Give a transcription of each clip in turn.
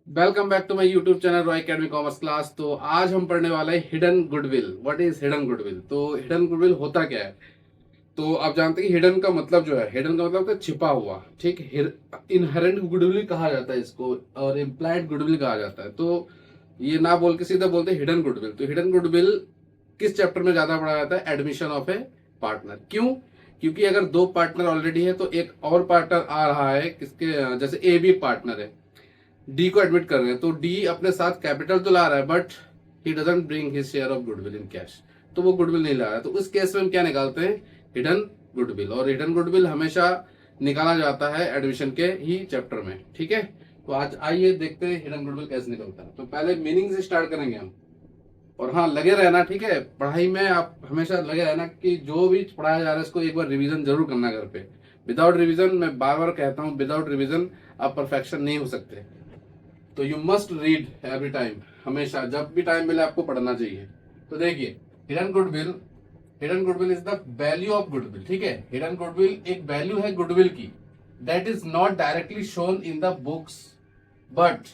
Welcome back to my YouTube channel Roy academy commerce class. तो आज हम पढ़ने वाले हैं hidden goodwill. What is hidden goodwill? तो हिडन गुडविल होता क्या है? तो आप जानते हैं कि हिडन का मतलब जो है, हिडन का मतलब होता है छिपा हुआ। ठीक, इनहेरेंट गुडविल कहा जाता है इसको, और इम्प्लाइड गुडविल कहा जाता है। तो ये ना बोल के सीधा बोलते हैं हिडन गुडविल। तो हिडन गुडविल किस चैप्टर में ज्यादा पढ़ा जाता है? Admission of A partner. क्यों? क्योंकि अगर दो पार्टनर ऑलरेडी है तो एक और पार्टनर आ रहा है, किसके? जैसे ए भी पार्टनर है, डी को एडमिट कर रहे हैं, तो डी अपने साथ कैपिटल तो ला रहा है but he doesn't bring his share of goodwill in cash. तो वो गुडविल नहीं ला रहा है। तो उस केस में हम क्या निकालते हैं? Hidden goodwill. और हिडन गुडविल हमेशा निकाला जाता है एडमिशन के ही चैप्टर में। ठीक है, तो आज आइए देखते हैं हिडन गुडविल कैसे निकलता है। तो पहले मीनिंग से स्टार्ट करेंगे हम। और हाँ, लगे रहना, ठीक है, पढ़ाई में आप हमेशा लगे रहना कि जो भी पढ़ाया जा रहा है इसको एक बार रिवीजन जरूर करना घर पे। विदाउट रिवीजन, मैं बार बार कहता हूँ, विदाउट रिवीजन आप परफेक्शन नहीं हो सकते। तो you must read every time. हमेशा जब भी टाइम मिले आपको पढ़ना चाहिए। तो देखिए, hidden goodwill, hidden goodwill is the value of goodwill. ठीक है, हिडन गुडविल एक वैल्यू है गुडविल की, that is not directly shown in the books but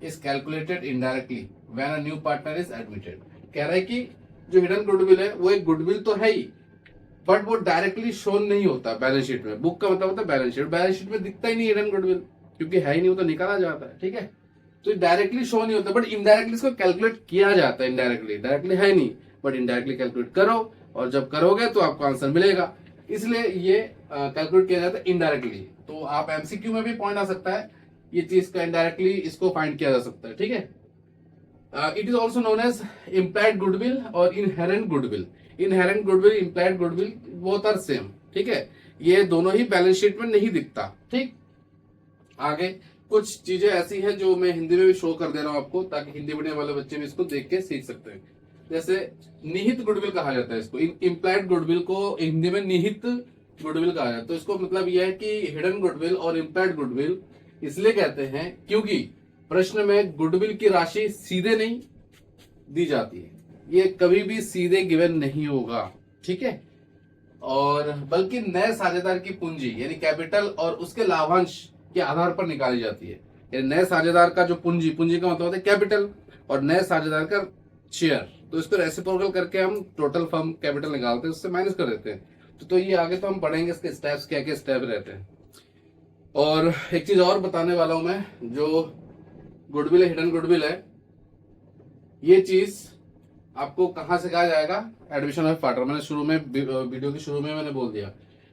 is calculated indirectly when a new partner is admitted. कह रहा है कि जो हिडन गुडविल है वो एक गुडविल तो है ही, बट वो डायरेक्टली शोन नहीं होता बैलेंस शीट में। बुक का मतलब होता है बैलेंस शीट। बैलेंस शीट में दिखता ही नहीं हिडन गुडविल, क्योंकि है ही नहीं, वो तो निकाला जाता है। ठीक है, तो डायरेक्टली शो नहीं होता बट इनडायरेक्टली इसको कैलकुलेट किया जाता है। इनडायरेक्टली, डायरेक्टली है नहीं बट इनडायरेक्टली कैलकुलेट करो, और जब करोगे तो आपको आंसर मिलेगा। इसलिए ये कैलकुलेट किया जाता है इनडायरेक्टली। तो आप एमसीक्यू में भी पॉइंट आ सकता है ये चीज का, इनडायरेक्टली इसको फाइंड किया जा सकता है। ठीक है, it is also known as implied goodwill और inherent goodwill. Inherent goodwill, implied goodwill both are same. ठीक है, ये दोनों ही बैलेंस शीट में नहीं दिखता। ठीक, आगे कुछ चीजें ऐसी हैं जो मैं हिंदी में भी शो कर दे रहा हूं आपको, ताकि हिंदी मीडियम वाले बच्चे भी इसको देख के सीख सकते हैं। जैसे निहित गुडविल कहा जाता है इसको। इम्प्लाइड गुडविल को हिंदी में निहित गुडविल कहा जाता है। तो इसको मतलब यह है कि हिडन गुडविल और इम्प्लाइड गुडविल इसलिए कहते हैं क्योंकि प्रश्न में गुडविल की राशि सीधे नहीं दी जाती है। ये कभी भी सीधे गिवन नहीं होगा। ठीक है, और बल्कि नए साझेदार की पूंजी यानी कैपिटल और उसके लाभांश के आधार पर निकाली जाती है। यानी नए साझेदार का जो पूंजी, पूंजी का मतलब होता है कैपिटल, और नए साझेदार का शेयर, तो इसको रेसिप्रोकल करके हम टोटल फर्म कैपिटल निकालते हैं, उससे माइनस कर देते हैं। तो ये आगे तो हम पढ़ेंगे इसके स्टेप्स, क्या क्या स्टेप रहते हैं। और एक चीज और बताने वाला हूं मैं, जो गुडविल है, हिडन गुडविल है, ये चीज आपको कहां सिखाया जाएगा? Admission of partner. मैंने शुरू में वीडियो के शुरू में मैंने बोल दिया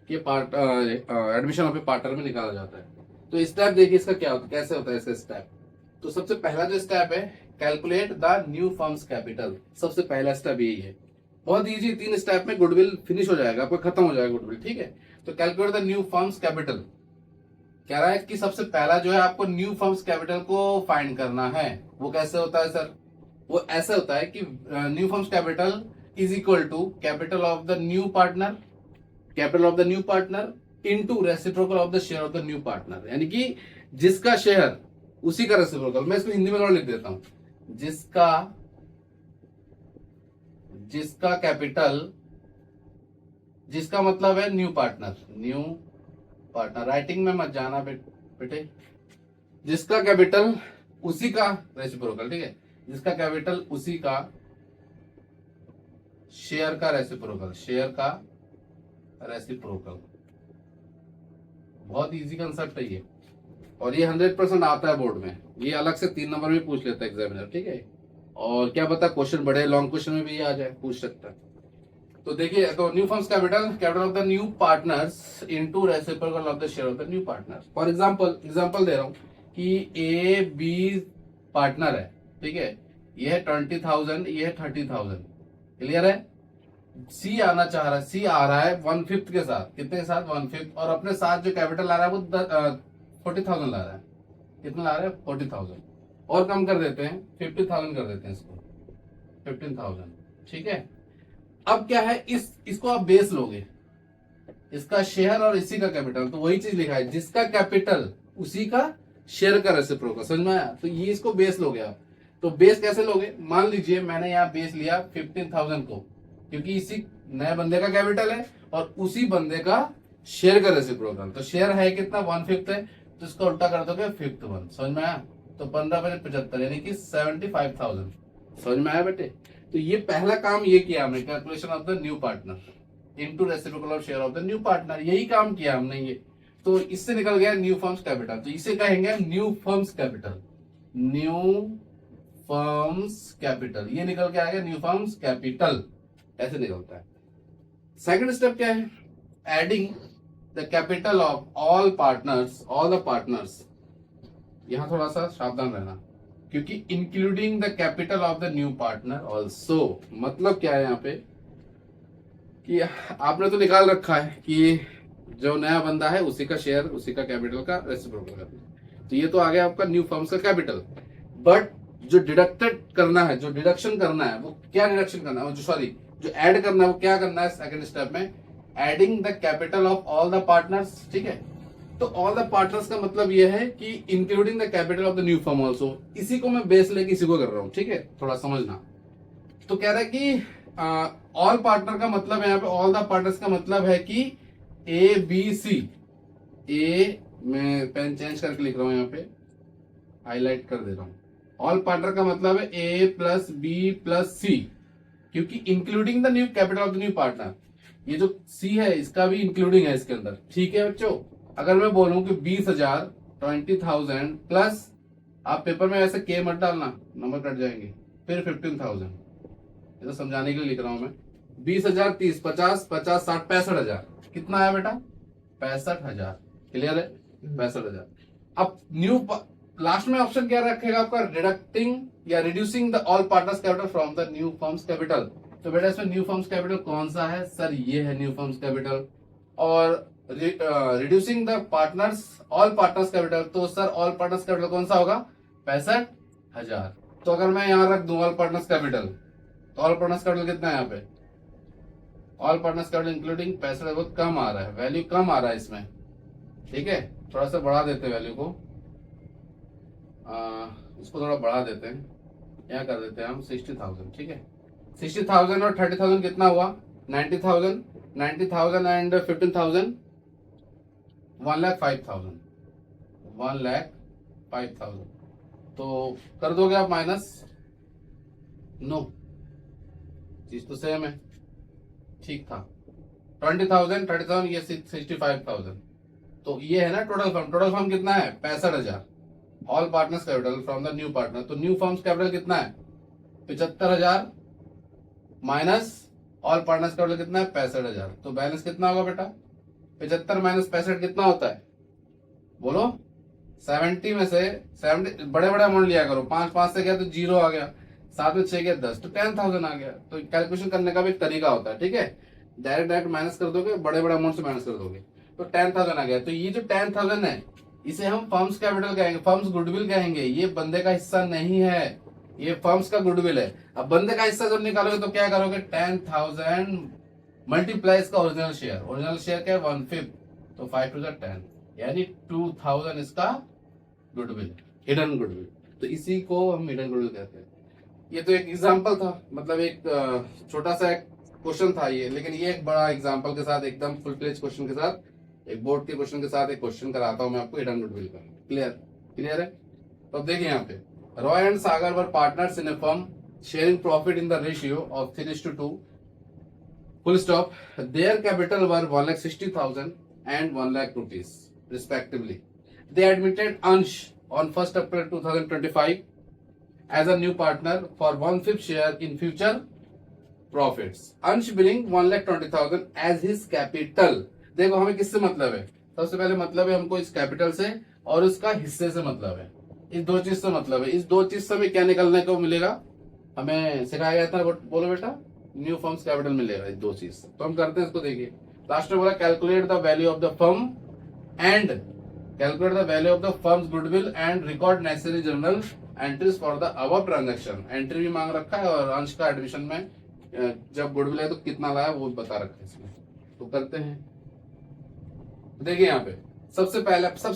कि एडमिशन ऑफ पार्टनर में निकाला जाता है। तो स्टेप देखिए इसका क्या होता है, कैसे होता है इसका स्टेप। तो सबसे पहला जो स्टेप है, calculate the new firm's capital. सबसे पहला स्टेप यही है। बहुत इजी, 3 स्टेप में गुडविल फिनिश हो जाएगा, आपको खत्म हो जाएगा गुडविल। ठीक है, तो calculate the new firm's capital कह रहा है कि सबसे पहला जो है आपको न्यू फर्म्स कैपिटल को फाइंड करना है। वो कैसे होता है सर? वो ऐसा होता है कि new firm's capital is equal to capital of the new partner, capital of the new partner into reciprocal of the share of the new partner. यानी कि जिसका शेयर उसी का रेसिप्रोकल। मैं इसको हिंदी में और लिख देता हूं, जिसका कैपिटल, जिसका मतलब है new partner, new partner, writing में मत जाना बेटे, जिसका कैपिटल उसी का रेसिप्रोकल। ठीक है, जिसका कैपिटल उसी का शेयर का रेसिप्रोकल, शेयर का रेसिप्रोकल। बहुत इजी कंसेप्ट है ये, और ये 100% आता है बोर्ड में। ये अलग से 3 नंबर में पूछ लेता है एग्जामिनर। ठीक है, और क्या पता क्वेश्चन बड़े लॉन्ग क्वेश्चन में भी आ जाए, पूछ सकता है। तो देखिए, तो new firm's capital, capital of the new partners into reciprocal of the share of the new partners. For example दे रहा हूं कि ए बी पार्टनर है। ठीक है, ये है 20,000, ये है 30,000। क्लियर है? सी आना चाह रहा है, सी आ रहा है 1/5 के साथ। कितने के साथ? 1/5। और अपने साथ जो कैपिटल आ रहा है वो 40,000 ला रहा है। कितना ला रहा है? 40,000। और कम कर देते हैं, 50,000 कर देते हैं इसको, 15,000। ठीक है, अब क्या है, इसको आप बेस लोगे, इसका शेयर और इसी का कैपिटल। तो वही चीज लिखा है, जिसका कैपिटल उसी का शेयर का रेसिप्रोकल। समझ में आया? तो ये इसको बेस लोगे आप। तो बेस कैसे लोगे? मान लीजिए मैंने यहाँ बेस लिया 15,000 को, क्योंकि इसी नए बंदे का कैपिटल है और उसी बंदे का शेयर का रेसिप्रोकल। तो शेयर है कितना? 1/5 है, तो इसका उल्टा कर दोगे 5th 1। समझ में आया? तो 15×75 यानी कि 75,000। समझ में आया बेटे? तो ये पहला काम ये किया हमने, calculation of the new partner into reciprocal of share of the new partner, यही काम किया हमने ये। तो इससे निकल गया न्यू फर्म्स कैपिटल, तो इसे कहेंगे new firm's capital. New firm's capital, ये निकल के आ गया न्यू फर्म्स कैपिटल, ऐसे निकलता है। सेकंड स्टेप क्या है? Adding the capital of all the partners. यहां थोड़ा सा सावधान रहना, क्योंकि including the capital of the new partner also, मतलब क्या है यहाँ पे कि आपने तो निकाल रखा है कि जो नया बंदा है उसी का शेयर, उसी का कैपिटल का रेसिप्रोकल करना, तो ये तो आ गया आपका न्यू फर्म्स का कैपिटल। बट जो डिडक्टेड करना है, जो डिडक्शन करना है, वो क्या डिडक्शन करना है, जो ऐड करना है वो क्या करना है सेकंड स्टेप में? Adding the capital of all the partners. ठीक है, तो ऑल द पार्टनर्स का मतलब ये है कि including the capital of the new firm also. इसी को मैं बेस लेके इसी को कर रहा हूं, ठीक है, थोड़ा समझना। तो कह रहा है कि ऑल पार्टनर का मतलब है यहाँ पे, ऑल द पार्टनर्स का मतलब है कि ए बी सी। ए, मैं पेन चेंज करके लिख रहा हूं, यहाँ पे हाईलाइट कर दे रहा हूं। ऑल पार्टनर का मतलब है ए प्लस बी प्लस सी, क्योंकि including the new capital of the new partner, ये जो सी है इसका भी इंक्लूडिंग है इसके अंदर। ठीक है बच्चों, अगर मैं बोलूं कि 20,000 20,000 प्लस, आप पेपर में ऐसे के मत डालना, नंबर कट जाएंगे, फिर 15,000, ये तो समझाने के लिए लिख रहा हूं मैं। 20,000 30 50 50 60 65,000, कितना आया बेटा? 65,000। क्लियर है? 65,000। अब न्यू लास्ट में ऑप्शन क्या रखेगा आपका? रिडक्टिंग या reducing the all partners capital from the new firm's capital. तो बेटा इसमें न्यू फर्म्स कैपिटल कौन सा है सर? ये है न्यू फर्म्स कैपिटल। और reducing the partners all partners capital, तो सर ऑल पार्टनर्स कैपिटल कौन सा होगा? 65,000। तो अगर मैं यहां रख दूं ऑल पार्टनर्स कैपिटल, तो ऑल पार्टनर्स कैपिटल कितना है यहाँ पे? ऑल पार्टनर्स कैपिटल इंक्लूडिंग 65 बहुत कम आ रहा है, वैल्यू कम आ रहा है इसमें। ठीक है, थोड़ा सा बढ़ा देते हैं वैल्यू को, इसको थोड़ा बढ़ा देते हैं, यहाँ कर देते हैं हम 60,000। ठीक है, 60,000 और 30,000 कितना हुआ? 90,000। 90,000 एंड 15,000, 1,05,000। 1,05,000 तो कर दोगे आप माइनस? नो, चीज तो सेम है, ठीक था। 20,000 30,000, ये 65,000, तो ये है ना टोटल फर्म। टोटल फर्म कितना है? 65,000। All partners capital from the new partner, तो न्यू फर्म्स कैपिटल कितना है? 75,000 माइनस ऑल पार्टनर्स कैपिटल कितना है? 65,000। तो बैलेंस कितना होगा बेटा? 75 माइनस 65 कितना होता है? बोलो। 70 में से 70 बड़े बड़े अमाउंट लिया करो, 5 5 से गया तो 0 आ गया, 7 में 6 गया 10, तो 10,000 आ गया। तो कैलकुलेशन करने का भी एक तरीका होता है। ठीक है, डायरेक्ट माइनस कर दोगे, बड़े बड़े अमाउंट से माइनस कर दोगे, तो 10,000 आ गया। तो ये जो 10,000 है इसे हम फर्म्स कैपिटल कहेंगे, फर्म्स गुडविल कहेंगे। ये बंदे का हिस्सा नहीं है, ये फर्म्स का गुडविल है। अब बंदे का हिस्सा जब निकालोगे तो क्या करोगे? 10,000 मल्टीप्लाई इसका ओरिजिनल शेयर। ओरिजिनल शेयर क्या है? 1/5, तो 5 to 10, यानी 2,000 इसका गुडविल, हिडन गुडविल। तो इसी को हम हिडन गुडविल कहते हैं। ये तो एक एग्जांपल था, मतलब एक छोटा सा एक क्वेश्चन था ये, लेकिन ये एक बड़ा एग्जांपल के साथ, एकदम फुल फ्लेज क्वेश्चन के साथ, एक बोर्ड के क्वेश्चन के साथ एक क्वेश्चन कराता हूं मैं आपको हिडन गुडविल का। क्लियर? क्लियर है? तो अब देखिए यहाँ पे, Roy and Sagar were partners in A firm sharing profit in the ratio of 3:2, full stop. Their capital were 1,60,000 and 1 lakh rupees respectively. They admitted Ansh on 1st April 2025 as a new partner for 1/5 share in future profits. Ansh bring 1,20,000 as his capital. देखो हमें किससे मतलब है? सबसे पहले मतलब है हमको इस कैपिटल से, और उसका हिस्से से मतलब है, इस दो चीज से मतलब है। इस दो चीज से हमें क्या निकलने को मिलेगा? हमें सिखाया गया था, बोलो बेटा, न्यू फर्म्स कैपिटल मिलेगा इस दो चीज से। तो हम करते हैं इसको, देखिए लास्ट में बोला calculate the value of the firm and calculate the value of the firms goodwill and record necessary journal entries for the above transaction. Entry भी मांग रखा है, और अंश का एडमिशन में जब गुडविल है तो कितना लाया वो बता रखा है इसमें। तो करते हैं, देखिए यहाँ पे सबसे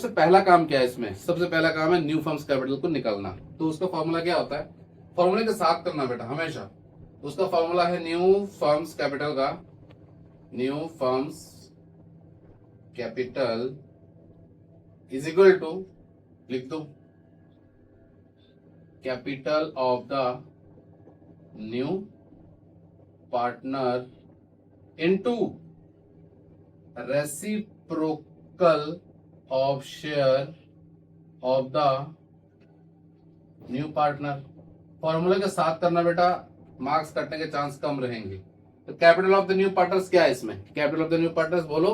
पहला काम क्या है इसमें? सबसे पहला काम है न्यू फर्म्स कैपिटल को निकालना। तो उसका फॉर्मूला क्या होता है? फॉर्मूले के साथ करना बेटा हमेशा। उसका फॉर्मूला है न्यू फर्म्स कैपिटल का, new firm's capital is equal to, लिख दो, capital of the new partner into reciprocal of share of the new partner. Formula के साथ करना बेटा, मार्क्स कटने के चांस कम रहेंगे। तो capital of the new partners क्या है इसमें? Capital of the new partners बोलो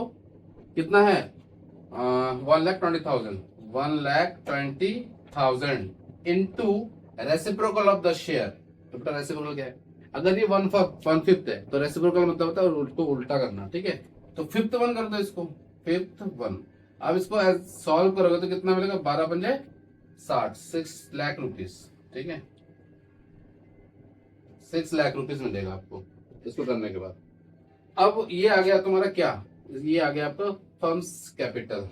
कितना है? 1,20,000 1,20,000 into reciprocal of the share. तो बेटा रेसिप्रोकल क्या है? अगर ये 1/5 है तो रेसिप्रोकल मतलब होता है उसको उल्टा करना, ठीक है? तो 5th 1 कर दो इसको, 5th 1। अब इसको सॉल्व करोगे तो कितना मिलेगा? 12 पंजे 60, 6 लाख रुपीस, ठीक है? 6 लाख रुपीस मिलेगा आपको इसको करने के बाद। अब ये आ गया तुम्हारा क्या? ये आ गया आपका फर्म्स कैपिटल।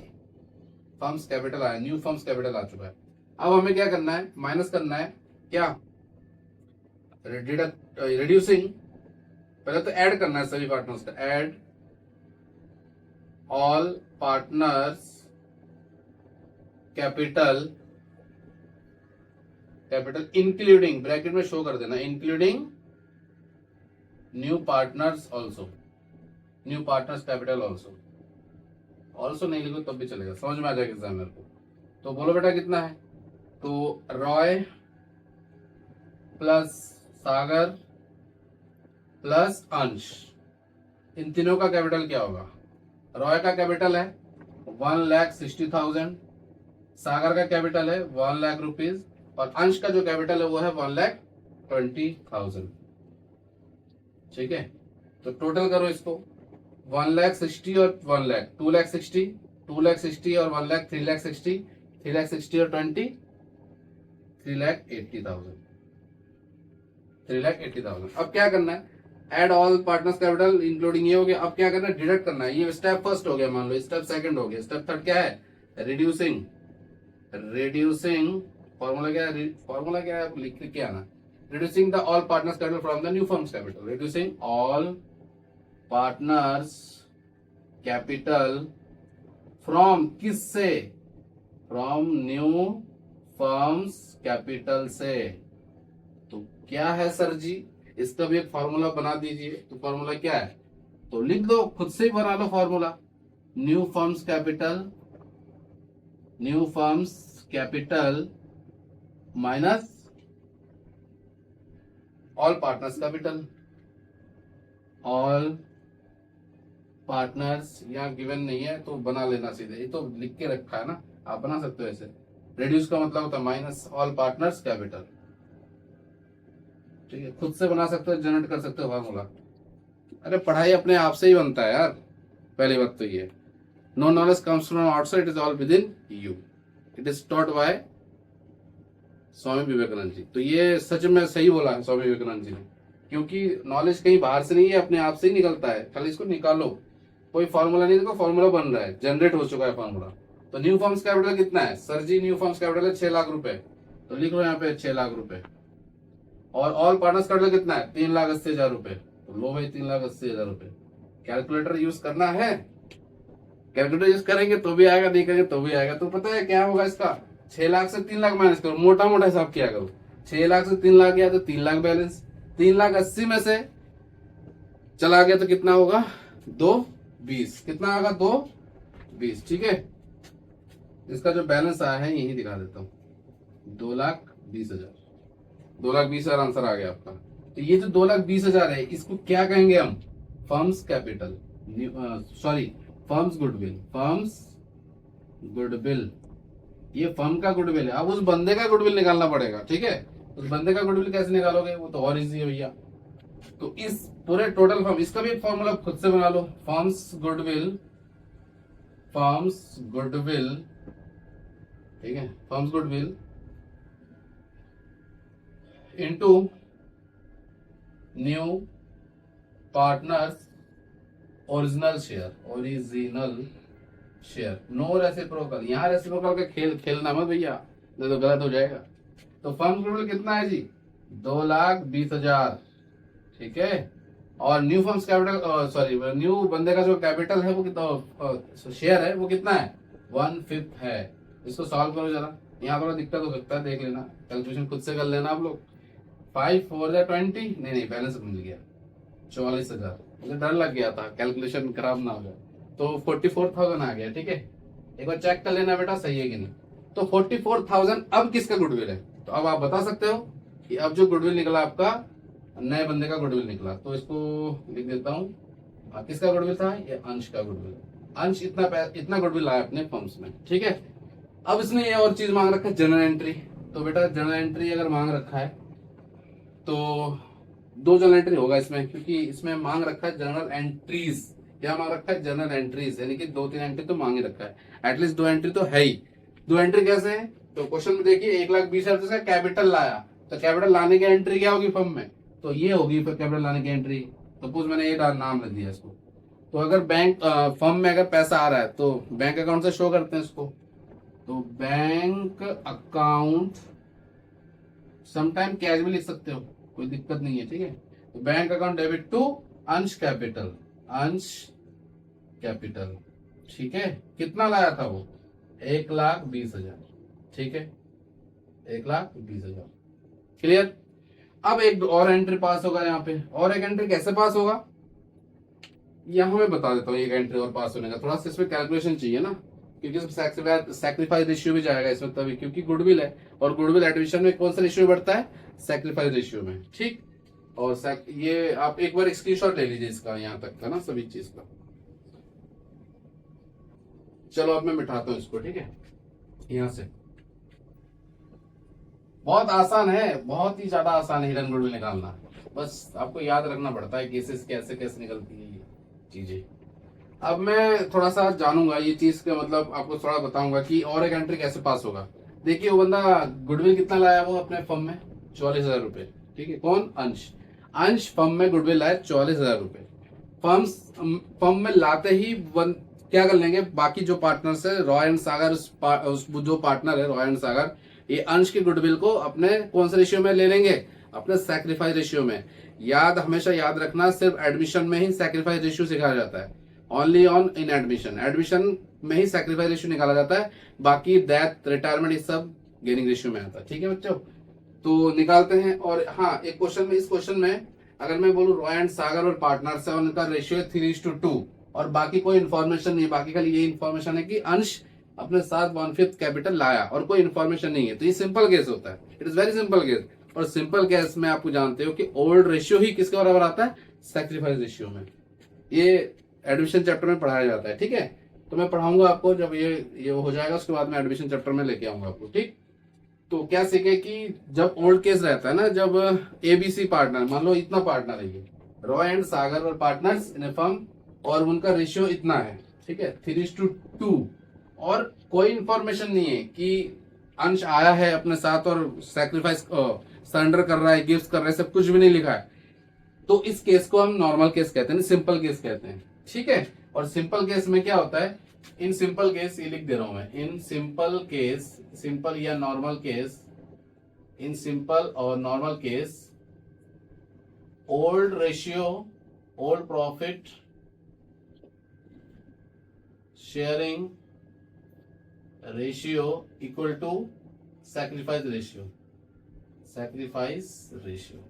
फर्म्स कैपिटल आया, न्यू फर्म्स कैपिटल आ चुका है। अब हमें क्या करना है? माइनस करना है क्या? रिड्यूसिंग। पहले तो ऐड करना है सभी पार्टनर्स का, add all partners capital, capital including, bracket में शो कर देना, including new partners also, new partners capital also. Also नहीं लिखो तब भी चलेगा, समझ में आ जाएगा एग्जामिनर को। तो बोलो बेटा कितना है? तो रॉय प्लस सागर प्लस अंश, इन तीनों का कैपिटल क्या होगा? रॉय का कैपिटल है 1,60,000, सागर का कैपिटल है 1 लाख रुपीज, और अंश का जो कैपिटल है वो है 1,20,000, ठीक है? तो टोटल करो इसको, 1,60,000 और 1 लाख, 2,60,000, 2,60,000 और 1 लाख, 3,60,000, 3,60,000 और 20, 3,80,000, 3,80,000। अब क्या करना है? Add all partners capital including, ये हो गया। अब क्या करना है? डिडक्ट करना है। ये स्टेप फर्स्ट हो गया, मान लो स्टेप सेकंड हो गया। स्टेप थर्ड क्या है? रिड्यूसिंग। रिड्यूसिंग फॉर्मूला क्या है? फॉर्मूला क्या है? लिख के आना, reducing the all partners capital from the new firm's capital. Reducing all partners capital from, किससे? फ्रॉम न्यू फर्म्स कैपिटल से। तो क्या है सर जी? इसका भी एक फॉर्मूला बना दीजिए। तो फॉर्मूला क्या है? तो लिख दो, खुद से ही बना लो formula. New firm's capital, new firm's capital minus all partners capital. All partners यहाँ गिवन नहीं है तो बना लेना सीधे, ये तो लिख के रखा है ना, आप बना सकते हो ऐसे। रिड्यूस का मतलब होता है माइनस ऑल पार्टनर्स कैपिटल, ठीक है? खुद से बना सकते हो, जनरेट कर सकते हो फॉर्मूला। अरे पढ़ाई अपने आप से ही बनता है यार, पहली बात तो ये। No knowledge comes from outside, it is all within you. It is taught by Swami Vivekananda ji. तो ये सच में सही बोला है स्वामी विवेकानंद जी ने, क्योंकि नॉलेज कहीं बाहर से नहीं है, अपने आप से ही निकलता है। खाली इसको निकालो, कोई फॉर्मूला नहीं, देखो फॉर्मूला बन रहा है, जनरेट हो चुका है फॉर्मूला। तो न्यू फर्म्स कैपिटल कितना है सर जी? न्यू फर्म्स कैपिटल है 6 लाख रुपए, तो लिख लो यहाँ पे 6 लाख रुपए। और ऑल पार्टनर्स कैपिटल कितना है? 3,80,000 रुपए। तो लो भाई 3,80,000 रुपए। कैलकुलेटर यूज करना है, कैलकुलेटर यूज करेंगे तो भी आएगा, नहीं करेंगे तो भी आएगा। तो पता है क्या होगा इसका? 6 लाख से 3 लाख माइनस करो, मोटा मोटा हिसाब किया करो। 6 लाख से 3 लाख गया तो 3 लाख बैलेंस, 3,80,000 में से चला गया तो कितना होगा? 2,20। कितना होगा? 2,20, ठीक है? इसका जो बैलेंस आया है यही दिखा देता हूँ, 2,20,000। 2,20,000 आंसर आ गया आपका। तो ये जो 2,20,000 है इसको क्या कहेंगे हम? Firms capital, sorry firms goodwill. Firm's goodwill, ये फर्म का गुडविल है। अब उस बंदे का गुडविल निकालना पड़ेगा, ठीक है? उस बंदे का गुडविल कैसे निकालोगे? वो तो और इजी है भैया। तो इस पूरे टोटल फर्म, इसका भी एक फॉर्मूला खुद से बना लो। फर्म्स गुडविल, फर्म्स गुडविल, ठीक है? Firm's goodwill into new partner's original share, original share. No reciprocal, यहाँ रेसिप्रोकल का खेल खेलना मत भैया, नहीं तो गलत हो जाएगा। तो फर्म गुडविल कितना है जी? 2,20,000, ठीक है? और new firm's capital, sorry new बंदे का जो कैपिटल है वो कितना, शेयर है वो कितना है? 1/5 है। इसको सॉल्व करो जरा, यहाँ थोड़ा दिक्कत हो सकता है, देख लेना, कैलकुलेशन खुद से कर लेना आप लोग। 5 4 20, नहीं नहीं बैलेंस मिल गया 44,000। मुझे डर लग गया था कैलकुलेशन खराब ना हो जाए। तो 44,000 आ गया, ठीक है। एक बार चेक कर लेना बेटा सही है कि नहीं। तो 44,000 अब किसका गुडविल है, तो अब आप बता सकते हो कि अब जो गुडविल निकला आपका, नए बंदे का गुडविल निकला, तो इसको लिख देता हूँ। किसका गुडविल था, ये अंश का गुडविल। अंश इतना गुडविल आया अपने फर्म्स में, ठीक है। अब इसने ये और चीज मांग रखा है, जनरल एंट्री। तो बेटा जनरल एंट्री अगर मांग रखा है तो 2 जनरल एंट्री होगा इसमें, क्योंकि इसमें मांग रखा है जनरल एंट्रीज। क्या मांग रखा है, जनरल एंट्रीज, यानी कि 2 3 एंट्री तो मांग ही रखा है, एटलीस्ट 2 एंट्री तो है ही। 2 एंट्री कैसे है, तो क्वेश्चन में देखिए 1,20,000 से कैपिटल लाया, तो कैपिटल लाने की एंट्री क्या होगी फर्म में, तो ये होगी फिर कैपिटल लाने की एंट्री। सपोज मैंने ये नाम लिख दिया इसको। तो अगर बैंक फर्म में अगर पैसा आ रहा है तो बैंक अकाउंट से शो करते हैं इसको। तो बैंक अकाउंट, समटाइम कैश भी लिख सकते हो, कोई दिक्कत नहीं है, ठीक है। तो बैंक अकाउंट डेबिट टू अंश कैपिटल, अंश कैपिटल, ठीक है। कितना लाया था वो, 1,20,000, ठीक है, 1,20,000। क्लियर। अब एक और एंट्री पास होगा यहाँ पे, और एक एंट्री कैसे पास होगा, यहाँ मैं बता देता हूँ। एक एंट्री और पास होने का थोड़ा सा इसमें कैलकुलेशन चाहिए ना, क्योंकि सैक्रिफाइस रेशियो भी जाएगा इसमें तभी, क्योंकि गुडविल है, और गुडविल एडमिशन में कौन सा रेशियो बढ़ता है, सैक्रिफाइस रेशियो में, ठीक। और ये आप एक बार स्क्रीनशॉट ले लीजिए इसका, यहाँ तक का ना सभी चीज का। चलो अब मैं मिटाता हूँ इसको, ठीक है, यहाँ से। बहुत आसान है, बहुत ही ज्यादा आसान है हिडन गुडविल निकालना। बस आपको याद रखना पड़ता है केसेस कैसे कैसे निकलती है ये चीजें। अब मैं थोड़ा सा जानूंगा ये चीज का मतलब, आपको थोड़ा बताऊंगा कि और एक एंट्री कैसे पास होगा। देखिए वो बंदा गुडविल कितना लाया वो अपने फर्म में, 44,000 रुपए, ठीक है। कौन, अंश। अंश फर्म में गुडविल लाया 44,000 रुपए। फर्म में लाते ही क्या कर लेंगे, बाकी जो पार्टनर्स है रॉय एंड सागर, जो पार्टनर है रॉय एंड सागर, ये अंश के गुडविल को अपने कौन से रेशियो में ले लेंगे, अपने सैक्रिफाइस रेशियो में। हमेशा याद रखना, सिर्फ एडमिशन में ही सैक्रिफाइस रेशियो सिखाया जाता है, only on in admission. Admission में ही सैक्रिफाइस रेशियो निकाला जाता है, बाकी डेथ रिटायरमेंट ये सब गेनिंग रेशियो में आता है, ठीक है बच्चों। तो निकालते हैं। और हाँ, एक क्वेश्चन में, इस क्वेश्चन में अगर मैं बोलूं रॉय एंड सागर और पार्टनर्स है, उनका रेशियो है 3:2, और बाकी कोई इन्फॉर्मेशन नहीं, बाकी खाली ये इन्फॉर्मेशन है कि अंश अपने साथ 1/5 कैपिटल लाया, और कोई इन्फॉर्मेशन नहीं है, तो ये सिंपल केस होता है, it is very simple case. और सिंपल केस में आपको जानते हो कि ओल्ड रेशियो ही किसके बराबर आता है, सैक्रिफाइस रेशियो में। ये एडमिशन चैप्टर में पढ़ाया जाता है, ठीक है। तो मैं पढ़ाऊंगा आपको जब ये हो जाएगा, उसके बाद मैं एडमिशन चैप्टर में लेके आऊंगा आपको, ठीक। तो क्या सीखे कि जब ओल्ड केस रहता है ना, जब एबीसी पार्टनर, मान लो इतना पार्टनर है ये, रॉय एंड सागर और पार्टनर्स इन फर्म, और उनका रेशियो इतना है, ठीक है, 3:2, और कोई इंफॉर्मेशन नहीं है कि अंश आया है अपने साथ और सैक्रिफाइस सरेंडर कर रहा है, गिफ्ट कर रहा है, सब कुछ भी नहीं लिखा है, तो इस केस को हम नॉर्मल केस कहते हैं, सिंपल केस कहते हैं, ठीक है। और सिंपल केस में क्या होता है, इन सिंपल केस, ये लिख दे रहा हूं मैं, इन सिंपल केस, सिंपल या नॉर्मल केस, इन सिंपल और normal case, old ratio, old profit sharing ratio equal to sacrifice ratio, sacrifice ratio.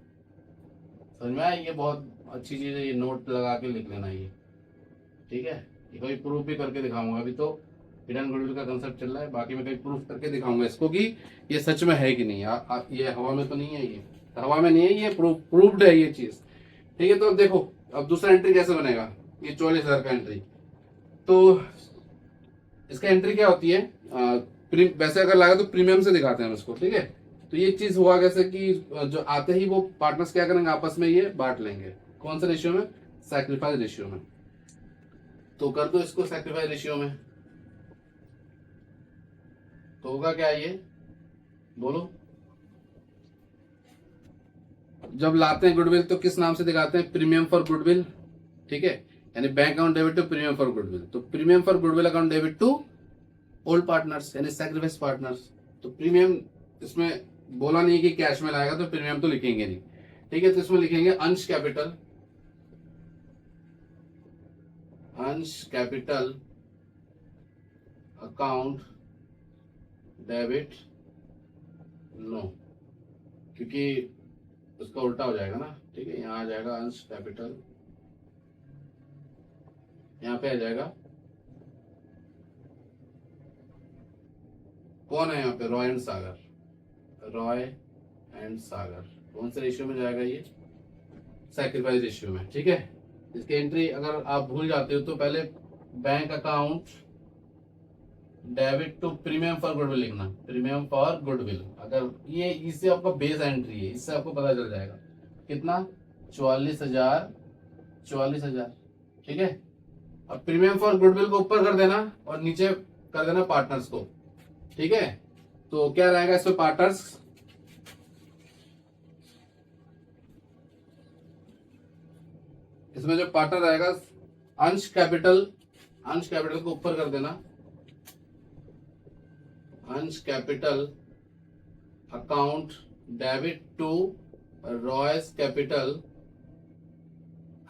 समझ में आया, ये बहुत अच्छी चीज है, ये नोट लगा के लिख लेना ये, ठीक है। ये कोई प्रूफ भी करके दिखाऊंगा, अभी तो हिडन गुडविल का कंसेप्ट चल रहा है, बाकी मैं कहीं प्रूफ करके दिखाऊंगा इसको कि ये सच में है कि नहीं। ये हवा में तो नहीं है, ये हवा में नहीं है, ये प्रूफ्ड है ये चीज, ठीक है। तो अब देखो, अब दूसरा एंट्री कैसे बनेगा, ये 44,000 का एंट्री। तो इसका एंट्री क्या होती है, वैसे अगर लगा तो प्रीमियम से दिखाते हैं हम इसको, ठीक है। तो ये चीज हुआ कैसे कि जो आते ही वो पार्टनर्स क्या करेंगे, आपस में ये बांट लेंगे, कौन सा रेशियो में, सैक्रिफाइस रेशियो में। तो कर दो इसको सैक्रिफाइस रेशियो में, तो होगा क्या ये, बोलो। जब लाते हैं गुडविल तो किस नाम से दिखाते हैं, प्रीमियम फॉर गुडविल, ठीक है, यानी bank account debit to premium for goodwill. तो premium for goodwill account debit to old partners यानी सैक्रिफाइस पार्टनर्स। तो प्रीमियम इसमें बोला नहीं कि कैश में लाएगा तो प्रीमियम तो लिखेंगे नहीं, ठीक है। तो इसमें लिखेंगे अंश कैपिटल, अंश कैपिटल अकाउंट डेबिट नो, क्योंकि उसका उल्टा हो जाएगा ना। ठीक है, यहाँ आ जाएगा अंश कैपिटल, यहाँ पे आ जाएगा कौन है यहाँ पे, रॉय एंड सागर, रॉय एंड सागर कौन से रेशियो में जाएगा ये, सैक्रिफाइस रेशियो में। ठीक है, इसकी एंट्री अगर आप भूल जाते हो तो पहले bank account debit to premium for goodwill लिखना, प्रीमियम फॉर गुडविल। अगर ये इससे आपका बेस एंट्री है, इससे आपको पता चल जाएगा कितना, 44,000, 44,000। ठीक है, अब प्रीमियम फॉर गुडविल को ऊपर कर देना और नीचे कर देना पार्टनर्स को। ठीक है, तो क्या रहेगा इसमें पार्टनर्स, इसमें जो पार्टनर रहेगा अंश कैपिटल, अंश कैपिटल को ऊपर कर देना, Ansh capital account debit to Royce capital.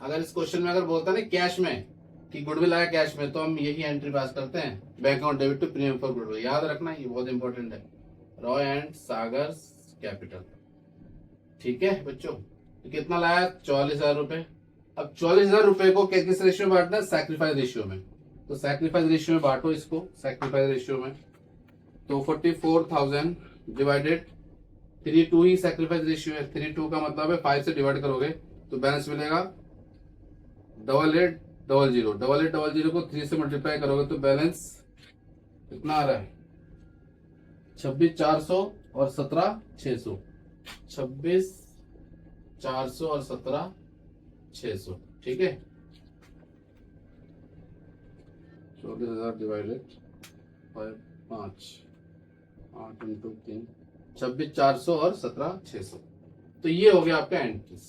अगर इस क्वेश्चन में अगर बोलता है ना कैश में कि गुडविल आया कैश में, तो हम यही एंट्री पास करते हैं, bank account debit to premium for goodwill. याद रखना, ये बहुत इंपॉर्टेंट है, रॉय एंड सागर कैपिटल। ठीक है बच्चों, तो कितना लाया, 44,000 रुपए। अब 44,000 रुपए को किस रेशियो में बांटना है, सैक्रिफाइस रेशियो में। तो सैक्रिफाइस रेशियो में बांटो इसको, सैक्रिफाइस रेशियो में। तो 44,000 डिवाइडेड 32 ही सैक्रिफाइस रेशियो है, 32 का मतलब है 5 से डिवाइड करोगे तो बैलेंस मिलेगा 8800, 8800 को 3 से मल्टीप्लाई करोगे तो बैलेंस कितना आ रहा है, 26,400 और 17,600, 26,400 और 17,600। ठीक है, 24,000 डिवाइडेड 5, 8 इंटू 3, 26,400 और 17,600। तो ये हो गया आपका एंट्रीज,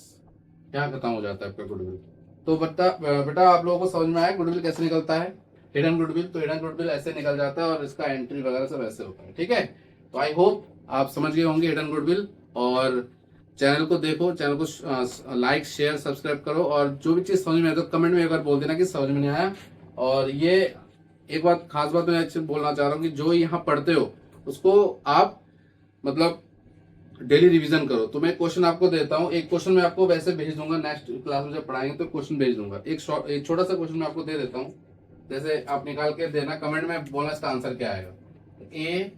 यहाँ खत्म हो जाता है आपका गुडविल। तो बेटा आप लोगों को समझ में आया गुडविल कैसे निकलता है, हिडन गुडविल। तो हिडन गुडविल ऐसे निकल जाता है और इसका एंट्री वगैरह सब ऐसे होता है। ठीक है, तो आई होप आप समझ गए होंगे हिडन गुडविल। और चैनल को देखो, चैनल को लाइक शेयर सब्सक्राइब करो, और जो भी चीज समझ में आए तो कमेंट में एक बार बोल देना कि समझ में नहीं आया। और ये एक बात खास बात मैं बोलना चाह रहा हूँ कि जो यहाँ पढ़ते हो उसको आप मतलब डेली रिवीजन करो। तो मैं क्वेश्चन आपको देता हूँ, एक क्वेश्चन मैं आपको वैसे भेज दूंगा, नेक्स्ट क्लास में जब पढ़ाएंगे तो क्वेश्चन भेज दूंगा। एक छोटा सा क्वेश्चन मैं आपको दे देता हूँ, जैसे आप निकाल के देना, कमेंट में बोलना इसका आंसर क्या आएगा। ए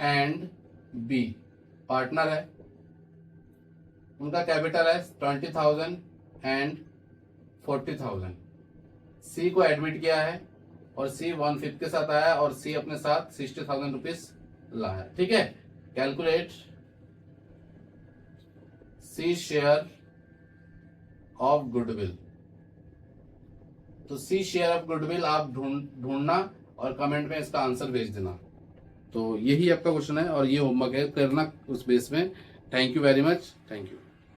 एंड बी पार्टनर है, उनका कैपिटल है 20,000 एंड 40,000। सी को एडमिट किया है और सी 1/5 के साथ आया और सी अपने साथ 60,000 रुपीज लाया। ठीक है, calculate C share of goodwill. तो सी शेयर ऑफ गुडविल आप ढूंढना और कमेंट में इसका आंसर भेज देना। तो यही आपका क्वेश्चन है और ये होमवर्क है, करना उस बेस में। Thank you very much, thank you.